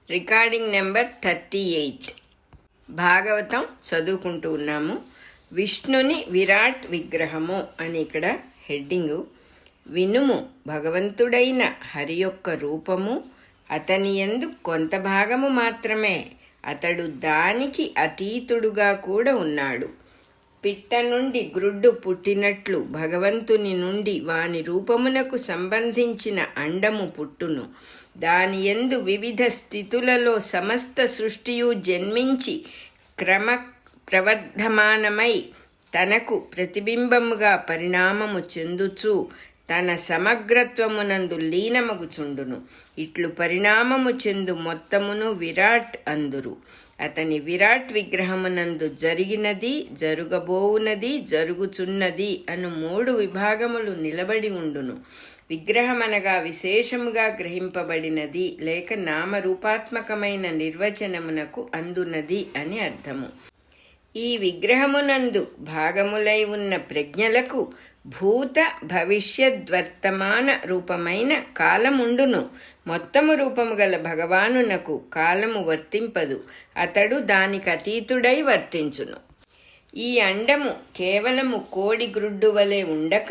Recording number 38. Bhagavatam చదువుకుంటూ ఉన్నాము. విష్ణుని విరాట్ విగ్రహము అని ఇక్కడ హెడ్డింగు. వినుము, భగవంతుడైన హరి యొక్క రూపము అతని యందు కొంత భాగము మాత్రమే, అతడు దానికి అతీతుడుగా కూడా ఉన్నాడు. పిట్ట నుండి గ్రుడ్డు పుట్టినట్లు భగవంతుని నుండి వాని రూపమునకు సంబంధించిన అండము పుట్టును. దాని యందు వివిధ స్థితులలో సమస్త సృష్టియు జన్మించి క్రమ ప్రవర్ధమానమై తనకు ప్రతిబింబముగా పరిణామము చెందుచు తన సమగ్రత్వమునందు లీనమగుచుండును. ఇట్లు పరిణామము చెందు మొత్తమును విరాట్ అందురు. అతని విరాట్ విగ్రహమునందు జరిగినది, జరుగబోవునది, జరుగుచున్నది అను 3 విభాగములు నిలబడి ఉండును. విగ్రహమనగా విశేషముగా గ్రహింపబడినది లేక నామరూపాత్మకమైన నిర్వచనమునకు అందునది అని అర్థము. ఈ విగ్రహమునందు భాగములై ఉన్న ప్రజ్ఞలకు భూత భవిష్యద్వర్తమాన రూపమైన కాలముండును. మొత్తము రూపము గల భగవానునకు కాలము వర్తింపదు, అతడు దానికి అతీతుడై వర్తించును. ఈ అండము కేవలము కోడి గ్రుడ్డు వలె ఉండక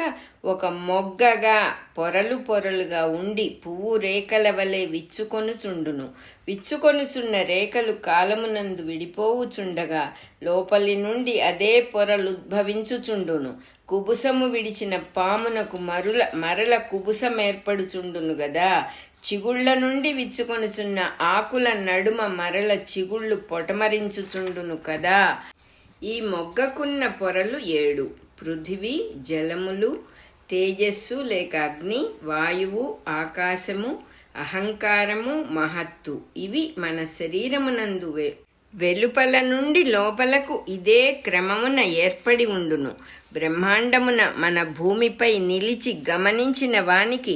ఒక మొగ్గగా పొరలు పొరలుగా ఉండి పువ్వు రేఖల వలె విచ్చుకొనుచుండును. విచ్చుకొనుచున్న రేఖలు కాలమునందు విడిపోవుచుండగా లోపలి నుండి అదే పొరలుద్భవించుచుండును. కుబుసము విడిచిన పామునకు మరల కుబుసమేర్పడుచుండును గదా. చిగుళ్ల నుండి విచ్చుకొనుచున్న ఆకుల నడుమ మరల చిగుళ్ళు పొటమరించుచుండును కదా. ఈ మొగ్గకున్న పొరలు 7: పృథివీ, జలములు, తేజస్సు లేక అగ్ని, వాయువు, ఆకాశము, అహంకారము, మహత్తు. ఇవి మన శరీరమునందు వెలుపల నుండి లోపలకు ఇదే క్రమమున ఏర్పడి ఉండును. బ్రహ్మాండమున మన భూమిపై నిలిచి గమనించిన వానికి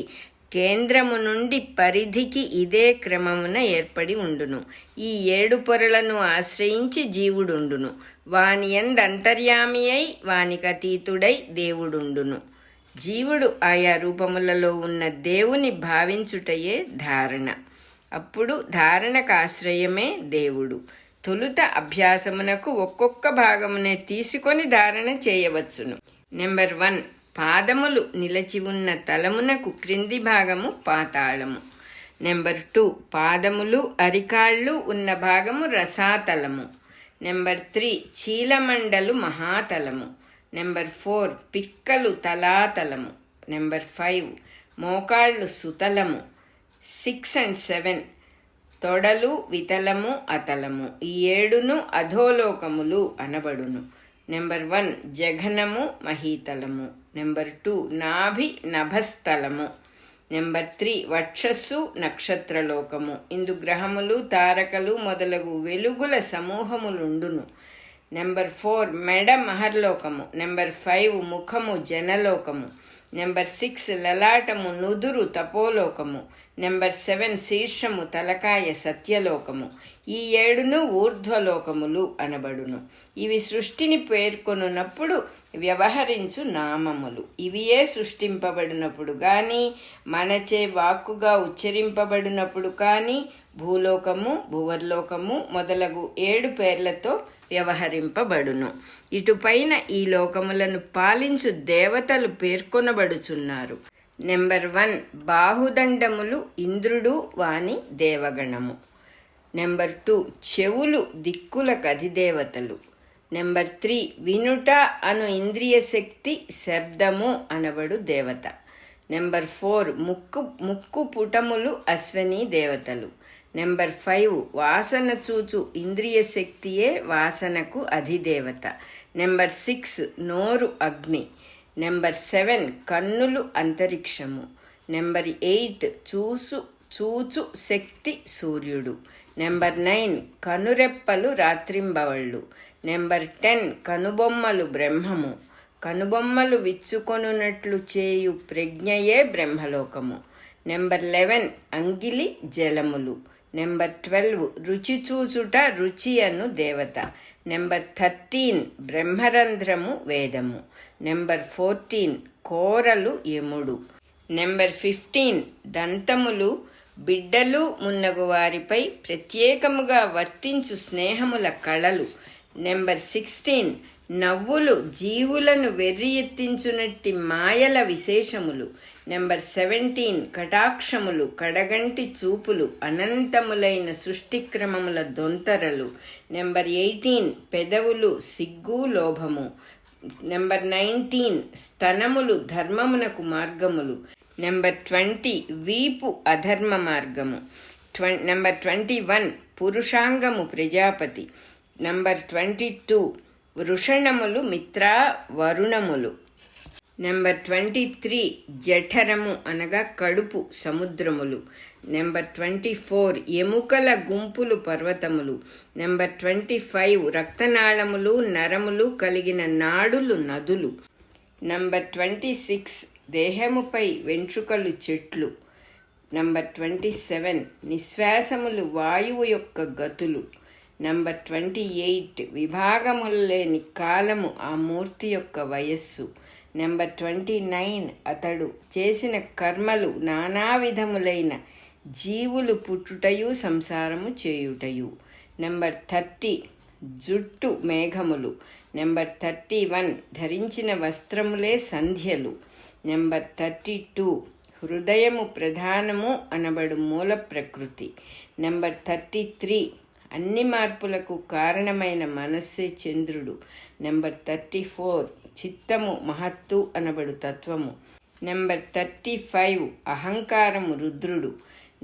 కేంద్రము నుండి పరిధికి ఇదే క్రమమున ఏర్పడి ఉండును. ఈ 7 పొరలను ఆశ్రయించి జీవుడుండును. వాని యందు అంతర్యామి అయి వానికి అతీతుడై దేవుడుండును. జీవుడు ఆయా రూపములలో ఉన్న దేవుని భావించుటయే ధారణ. అప్పుడు ధారణకు ఆశ్రయమే దేవుడు. తొలుత అభ్యాసమునకు ఒక్కొక్క భాగమునే తీసుకొని ధారణ చేయవచ్చును. నెంబర్ 1. పాదములు నిలచి ఉన్న తలమునకు క్రింది భాగము పాతాళము. నెంబర్ 2. పాదములు అరికాళ్ళు ఉన్న భాగము రసాతలము. నెంబర్ 3. చీలమండలు మహాతలము. నెంబర్ 4. పిక్కలు తలాతలము. నెంబర్ 5. మోకాళ్ళు సుతలము. 6 and 7 తొడలు వితలము అతలము. ఈ 7 అధోలోకములు అనబడును. నెంబర్ 1. జఘనము మహీతలము. నెంబర్ 2. నాభి నభస్థలము. నెంబర్ 3. వక్షస్సు నక్షత్రలోకము. ఇందు గ్రహములు తారకలు మొదలగు వెలుగుల సమూహములుండును. నెంబర్ 4. మెడ మహర్లోకము. నెంబర్ 5. ముఖము జనలోకము. నెంబర్ 6. లలాటము నుదురు తపోలోకము. నెంబర్ 7. శీర్షము తలకాయ సత్యలోకము. ఈ 7 ఊర్ధ్వలోకములు అనబడును. ఇవి సృష్టిని పేర్కొనున్నప్పుడు వ్యవహరించు నామములు. ఇవియే సృష్టింపబడినప్పుడు కానీ మనచే వాక్కుగా ఉచ్చరింపబడినప్పుడు కానీ భూలోకము, భువర్లోకము మొదలగు 7 పేర్లతో వ్యవహరింపబడును. ఇటుపైన ఈ లోకములను పాలించు దేవతలు పేర్కొనబడుచున్నారు. నెంబర్ 1. బాహుదండములు ఇంద్రుడు వాని దేవగణము. నెంబర్ 2. చెవులు దిక్కులకు అధిదేవతలు. నెంబర్ 3. వినుట అను ఇంద్రియ శక్తి శబ్దము అనబడు దేవత. నెంబర్ 4. ముక్కు పుటములు అశ్వనీ దేవతలు. నెంబర్ 5. వాసన చూచు ఇంద్రియ శక్తియే వాసనకు అధిదేవత. నెంబర్ 6. నోరు అగ్ని. నెంబర్ 7. కన్నులు అంతరిక్షము. నెంబర్ 8. చూచు శక్తి సూర్యుడు. నెంబర్ 9. కనురెప్పలు రాత్రింబవళ్ళు. నెంబర్ 10. కనుబొమ్మలు బ్రహ్మము. కనుబొమ్మలు విచ్చుకొనున్నట్లు చేయు ప్రజ్ఞయే బ్రహ్మలోకము. నెంబర్ 11. అంగిలి జలములు. నెంబర్ 12. రుచి చూచుట రుచి అను దేవత. నెంబర్ 13. బ్రహ్మరంధ్రము వేదము. నెంబర్ 14. కోరలు యముడు. నెంబర్ 15. దంతములు బిడ్డలు మున్నగు వారిపై ప్రత్యేకముగా వర్తించు స్నేహముల కళలు. నెంబర్ 16 నవ్వులు జీవులను వెర్రియెత్తించునట్టి మాయల విశేషములు. నెంబర్ 17 కటాక్షములు కడగంటి చూపులు అనంతములైన సృష్టిక్రమముల దొంతరలు. నెంబర్ 18 పెదవులు సిగ్గు లోభము. నెంబర్ 19 స్తనములు ధర్మమునకు మార్గములు. నెంబర్ 20 వీపు అధర్మ మార్గము. నెంబర్ 21 పురుషాంగము ప్రజాపతి. నెంబర్ 22 వృషణములు మిత్రా వరుణములు. నెంబర్ 23 జఠరము అనగా కడుపు సముద్రములు. నెంబర్ 24 ఎముకల గుంపులు పర్వతములు. నెంబర్ 25 రక్తనాళములు నరములు కలిగిన నాడులు నదులు. నెంబర్ 26 దేహముపై వెంట్రుకలు చెట్లు. నెంబర్ 27 నిశ్వాసములు వాయువు యొక్క గతులు. నెంబర్ 28 విభాగములు లేని కాలము ఆ మూర్తి యొక్క వయస్సు. నెంబర్ 29 అతడు చేసిన కర్మలు నానా విధములైన జీవులు పుట్టుటయు సంసారము చేయుటయు. నెంబర్ 30 జుట్టు మేఘములు. నెంబర్ 31 ధరించిన వస్త్రములే సంధ్యలు. నెంబర్ 32 హృదయము ప్రధానము అనబడు మూల ప్రకృతి. నెంబర్ 33 అన్ని మార్పులకు కారణమైన మనస్సే చంద్రుడు. నెంబర్ 34 చిత్తము మహత్తు అనబడు తత్వము. నెంబర్ 35 అహంకారము రుద్రుడు.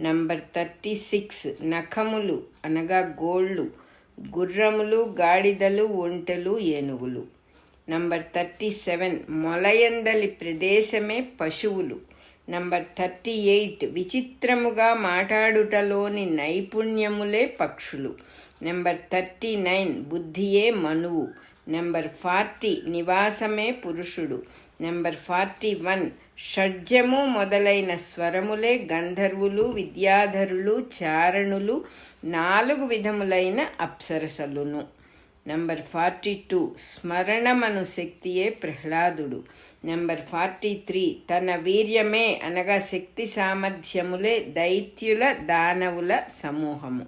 నెంబర్ 36 నఖములు అనగా గోళ్ళు, గుర్రములు గాడిదలు ఒంటెలు ఏనుగులు. నంబర్ 37 మొలయందలి ప్రదేశమే పశువులు. నంబర్ 38 విచిత్రముగా మాట్లాడుటలోని నైపుణ్యములే పక్షులు. నెంబర్ 39 బుద్ధియే మనువు. నెంబర్ 40 నివాసమే పురుషుడు. నెంబర్ 41 షడ్జము మొదలైన స్వరములే గంధర్వులు, విద్యాధరులు, చారణులు, 4 విధములైన అప్సరసలును. నెంబర్ 42 స్మరణమను శక్తియే ప్రహ్లాదుడు. నెంబర్ 43 తన వీర్యమే అనగా శక్తి సామర్థ్యములే దైత్యుల దానవుల సమూహము.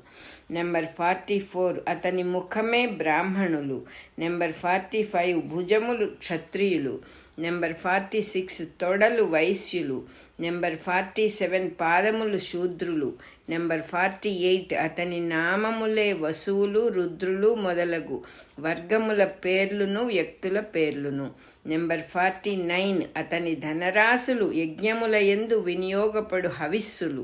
నెంబర్ 44 అతని ముఖమే బ్రాహ్మణులు. నెంబర్ 45 భుజములు క్షత్రియులు. నెంబర్ 46 తొడలు వైశ్యులు. నెంబర్ 47 పాదములు శూద్రులు. నెంబర్ 48 అతని నామములే వసువులు, రుద్రులు మొదలగు వర్గముల పేర్లును వ్యక్తుల పేర్లును. నెంబర్ 49 అతని ధనరాశులు యజ్ఞముల యందు వినియోగపడు హవిస్సులు.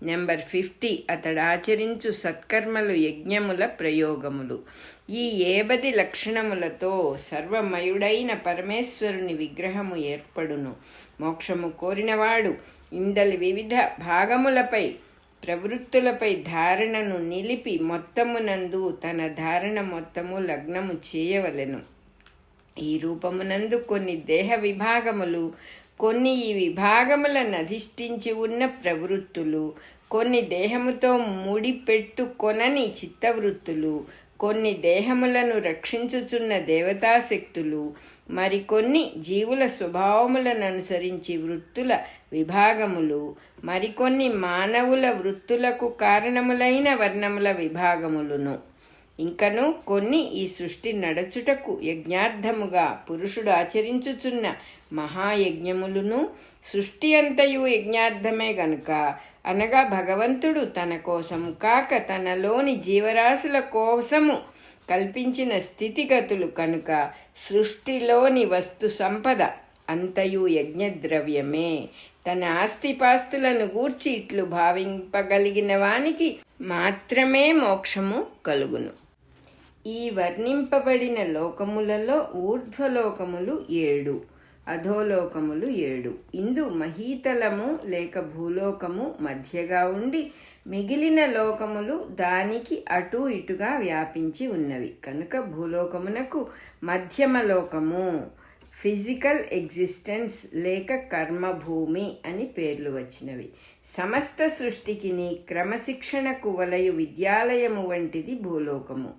నెంబర్ 50 అతడు ఆచరించు సత్కర్మలు యజ్ఞముల ప్రయోగములు. ఈ 70 లక్షణములతో సర్వమయుడైన పరమేశ్వరుని విగ్రహము ఏర్పడును. మోక్షము కోరినవాడు ఇందలి వివిధ భాగములపై ప్రవృత్తులపై ధారణను నిలిపి మొత్తమునందు తన ధారణ మొత్తము లగ్నము చేయవలెను. ఈ రూపమునందు కొన్ని దేహ విభాగములు, కొన్ని ఈ విభాగములను అధిష్ఠించి ఉన్న ప్రవృత్తులు, కొన్ని దేహముతో ముడిపెట్టుకొనని చిత్తవృత్తులు, కొన్ని దేహములను రక్షించుచున్న దేవతాశక్తులు, మరికొన్ని జీవుల స్వభావములను అనుసరించి వృత్తుల విభాగములు, మరికొన్ని మానవుల వృత్తులకు కారణములైన వర్ణముల విభాగములును, ఇంకను కొన్ని ఈ సృష్టి నడచుటకు యజ్ఞార్థముగా పురుషుడు ఆచరించుచున్న మహాయజ్ఞములును, సృష్టి అంతయు యజ్ఞార్థమే గనుక, అనగా భగవంతుడు తన కోసము కాక తనలోని జీవరాశుల కోసము కల్పించిన స్థితిగతులు కనుక సృష్టిలోని వస్తు సంపద అంతయు యజ్ఞద్రవ్యమే. తన ఆస్తిపాస్తులను గూర్చి ఇట్లు భావింపగలిగిన వానికి మాత్రమే మోక్షము కలుగును. ఈ వర్ణింపబడిన లోకములలో ఊర్ధ్వలోకములు 7, అధోలోకములు 7. ఇందు మహీతలము లేక భూలోకము మధ్యగా ఉండి మిగిలిన లోకములు దానికి అటు ఇటుగా వ్యాపించి ఉన్నవి కనుక భూలోకమునకు మధ్యమలోకము, ఫిజికల్ ఎగ్జిస్టెన్స్ లేక కర్మభూమి అని పేర్లు వచ్చినవి. సమస్త సృష్టికి క్రమశిక్షణకు వలయు విద్యాలయము వంటిది భూలోకము.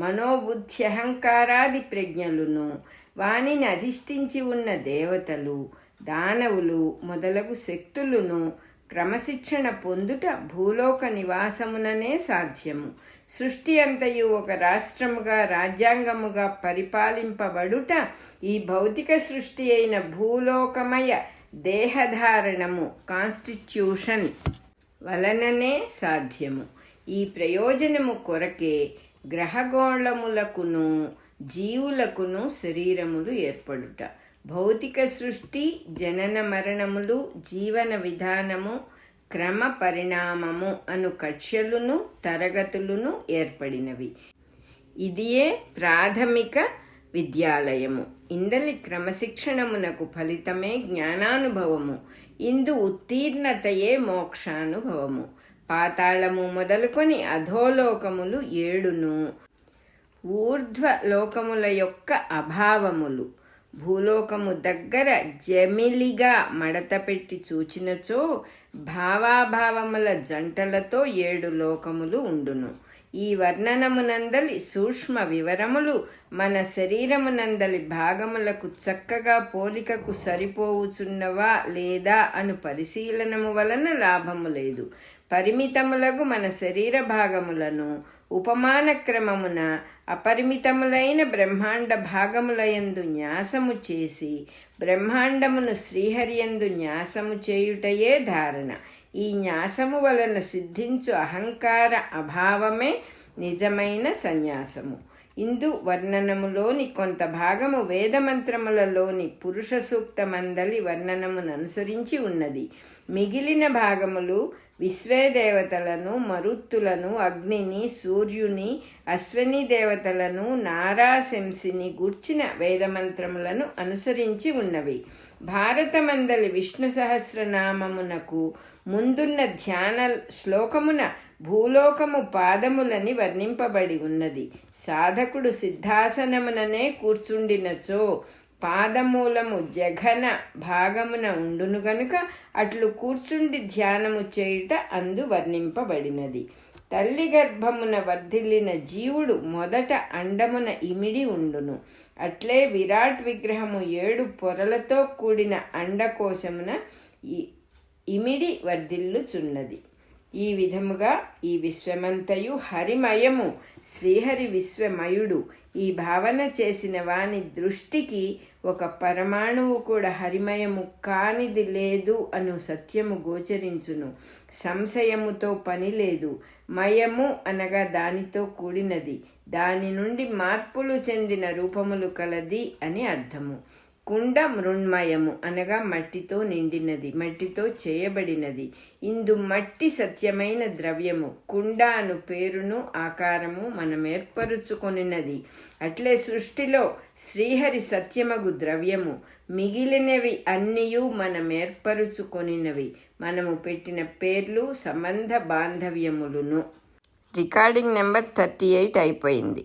మనోబుద్ధ్యహంకారాది ప్రజ్ఞలును, వానిని అధిష్ఠించి ఉన్న దేవతలు, దానవులు మొదలగు శక్తులను క్రమశిక్షణ పొందుట భూలోక నివాసముననే సాధ్యము. సృష్టి అంతయు ఒక రాష్ట్రముగా రాజ్యాంగముగా పరిపాలింపబడుట ఈ భౌతిక సృష్టి అయిన భూలోకమయ దేహధారణము కాన్స్టిట్యూషన్ వలననే సాధ్యము. ఈ ప్రయోజనము కొరకే గ్రహగోళములకును జీవులకును శరీరములు ఏర్పడుట. భౌతిక సృష్టి జనన మరణములు జీవన విధానము క్రమ పరిణామము అను కక్ష్యలును తరగతులను ఏర్పడినవి. ఇదియే ప్రాథమిక విద్యాలయము. ఇందలి క్రమశిక్షణమునకు ఫలితమే జ్ఞానానుభవము. ఇందు ఉత్తీర్ణతయే మోక్షానుభవము. పాతాళము మొదలుకొని అధోలోకములు 7ను ఊర్ధ్వలోకముల యొక్క అభావములు. భూలోకము దగ్గర జమిలిగా మడతపెట్టి చూచినచో భావాభావముల జంటలతో 7 లోకములు ఉండును. ఈ వర్ణనమునందలి సూక్ష్మ వివరములు మన శరీరమునందలి భాగములకు చక్కగా పోలికకు సరిపోవుచున్నవా లేదా అను పరిశీలనము వలన లాభము లేదు. పరిమితములకు మన శరీర భాగములను ఉపమాన క్రమమున అపరిమితములైన బ్రహ్మాండ భాగములయందు న్యాసము చేసి బ్రహ్మాండమును శ్రీహరియందు న్యాసము చేయుటయే ధారణ. ఈ న్యాసము వలన సిద్ధించు అహంకార అభావమే నిజమైన సన్యాసము. ఇందు వర్ణనములోని కొంత భాగము వేదమంత్రములలోని పురుష సూక్తమందలి వర్ణనమును అనుసరించి ఉన్నది. మిగిలిన భాగములు విశ్వేదేవతలను మరుత్తులను అగ్నిని సూర్యుని అశ్వని దేవతలను నారాశంసిని గూర్చిన వేదమంత్రములను అనుసరించి ఉన్నవి. భారతమందలి విష్ణు సహస్రనామమునకు ముందున్న ధ్యాన శ్లోకమున భూలోకము పాదములని వర్ణింపబడి ఉన్నది. సాధకుడు సిద్ధాసనముననే కూర్చుండినచో పాదమూలము జఘన భాగమున ఉండును గనుక అట్లు కూర్చుండి ధ్యానము చేయుట అందు వర్ణింపబడినది. తల్లి గర్భమున వర్ధిల్లిన జీవుడు మొదట అండమున ఇమిడి ఉండును. అట్లే విరాట్ విగ్రహము 7 పొరలతో కూడిన అండకోశమున ఇమిడి వర్ధిల్లుచున్నది. ఈ విధముగా ఈ విశ్వమంతయు హరిమయము, శ్రీహరి విశ్వమయుడు. ఈ భావన చేసిన వాని దృష్టికి ఒక పరమాణువు కూడా హరిమయము కానిది లేదు అను సత్యము గోచరించును. సంశయముతో పని లేదు. మయము అనగా దానితో కూడినది, దాని నుండి మార్పులు చెందిన రూపములు కలది అని అర్థము. కుండ మృణ్మయము అనగా మట్టితో నిండినది, మట్టితో చేయబడినది. ఇందు మట్టి సత్యమైన ద్రవ్యము. కుండ అను పేరును ఆకారము మనం ఏర్పరుచుకొనినది. అట్లే సృష్టిలో శ్రీహరి సత్యమగు ద్రవ్యము. మిగిలినవి అన్నియు మనం ఏర్పరుచుకొనినవి, మనము పెట్టిన పేర్లు సంబంధ బాంధవ్యములును. రికార్డింగ్ నెంబర్ 38 అయిపోయింది.